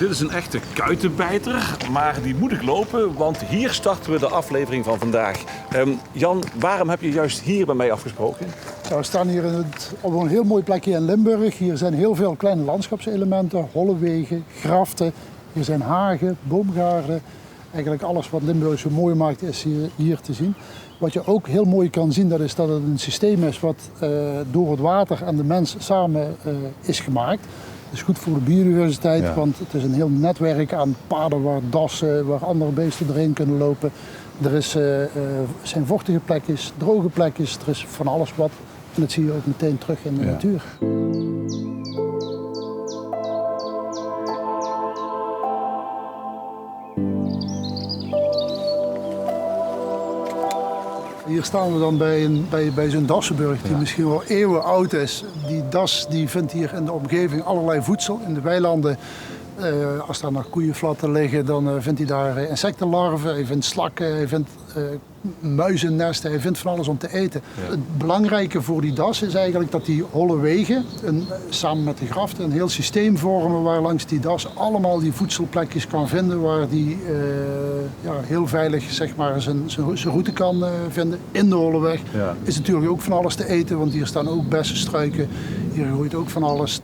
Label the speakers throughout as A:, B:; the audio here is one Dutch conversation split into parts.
A: dit is een echte kuitenbijter, maar die moet ik lopen, want hier starten we de aflevering van vandaag. Jan, waarom heb je juist hier bij mij afgesproken?
B: Ja, we staan hier op een heel mooi plekje in Limburg. Hier zijn heel veel kleine landschapselementen, holle wegen, graften. Hier zijn hagen, boomgaarden. Eigenlijk alles wat Limburg zo mooi maakt is hier te zien. Wat je ook heel mooi kan zien, dat is dat het een systeem is wat door het water en de mens samen is gemaakt. Het is goed voor de biodiversiteit, want het is een heel netwerk aan paden waar dassen, waar andere beesten doorheen kunnen lopen. Er zijn vochtige plekjes, droge plekjes, er is van alles wat. En dat zie je ook meteen terug in de natuur. Hier staan we dan bij zo'n dassenburg die misschien wel eeuwen oud is. Die das die vindt hier in de omgeving allerlei voedsel. In de weilanden, als daar nog koeienflatten liggen, dan vindt hij daar insectenlarven. Hij vindt slakken, hij vindt muizennesten, hij vindt van alles om te eten. Ja. Het belangrijke voor die das is eigenlijk dat die holle wegen, samen met de graften, een heel systeem vormen waar langs die das allemaal die voedselplekjes kan vinden, waar die heel veilig zeg maar, zijn route kan vinden. In de holle weg is natuurlijk ook van alles te eten, want hier staan ook bessenstruiken, hier groeit ook van alles.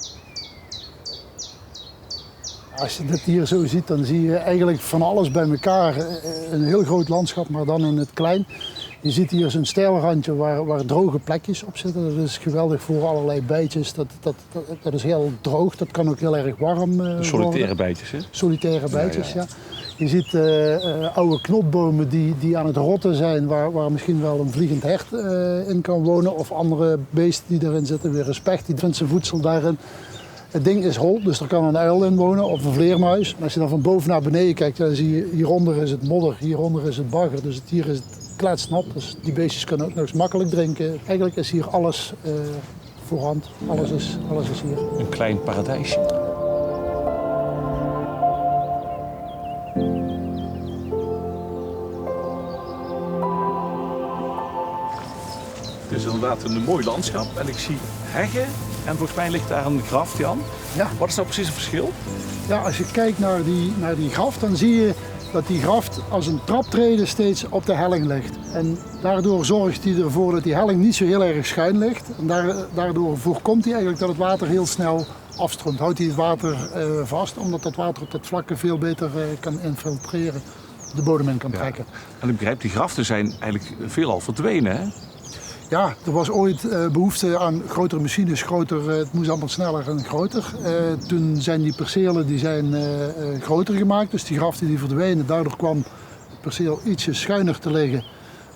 B: Als je dit hier zo ziet, dan zie je eigenlijk van alles bij elkaar. Een heel groot landschap, maar dan in het klein. Je ziet hier zo'n steilrandje waar droge plekjes op zitten. Dat is geweldig voor allerlei bijtjes. Dat is heel droog, dat kan ook heel erg warm worden.
A: Solitaire bijtjes, hè?
B: Solitaire bijtjes, ja. Je ziet oude knotbomen die aan het rotten zijn, waar misschien wel een vliegend hert in kan wonen. Of andere beesten die erin zitten, weer een specht, die vindt zijn voedsel daarin. Het ding is hol, dus er kan een uil in wonen of een vleermuis. En als je dan van boven naar beneden kijkt, dan zie je hieronder is het modder, hieronder is het bagger. Dus hier is het kletsnat, dus die beestjes kunnen ook nog eens makkelijk drinken. Eigenlijk is hier alles voorhand, alles is hier.
A: Een klein paradijsje. Het is inderdaad een mooi landschap en ik zie heggen. En volgens mij ligt daar een graft, Jan.
B: Ja.
A: Wat is nou precies het verschil?
B: Ja, als je kijkt naar die graft, dan zie je dat die graft als een traptrede steeds op de helling ligt. En daardoor zorgt hij ervoor dat die helling niet zo heel erg schuin ligt. En daardoor voorkomt hij eigenlijk dat het water heel snel afstroomt. Houdt hij het water vast, omdat dat water op dat vlakke veel beter kan infiltreren, de bodem in kan trekken.
A: En ik begrijp, die graften zijn eigenlijk veelal verdwenen, hè?
B: Ja, er was ooit behoefte aan grotere machines, het moest allemaal sneller en groter. Toen zijn die percelen groter gemaakt, dus die graften die verdwenen. Daardoor kwam het perceel ietsje schuiner te liggen.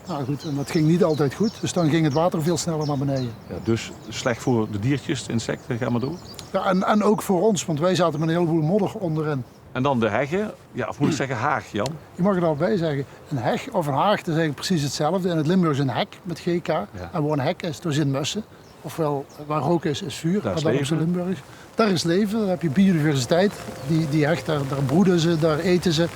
B: Nou goed, en dat ging niet altijd goed, dus dan ging het water veel sneller naar beneden.
A: Ja, dus slecht voor de diertjes, de insecten, ga maar door.
B: Ja, en ook voor ons, want wij zaten met een heleboel modder onderin.
A: En dan de heggen, ja, of moet ik zeggen haag, Jan?
B: Je mag er al bij zeggen, een heg of een haag, dat is eigenlijk precies hetzelfde. In het Limburgs een hek met GK. Ja. En waar een hek is, daar zit mussen. Ofwel, waar rook is vuur.
A: Daar is leven.
B: Limburgs. Daar is leven, daar heb je biodiversiteit. Die hecht, daar broeden ze, daar eten ze.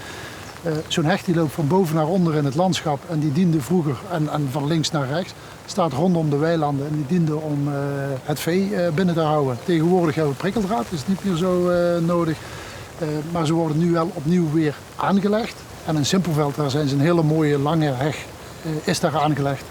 B: Zo'n hecht die loopt van boven naar onder in het landschap. En die diende vroeger, en van links naar rechts, staat rondom de weilanden. En die diende om het vee binnen te houden. Tegenwoordig hebben we prikkeldraad, dat is niet meer zo nodig. Maar ze worden nu wel opnieuw weer aangelegd. En in Simpelveld, daar zijn ze een hele mooie lange heg is daar aangelegd.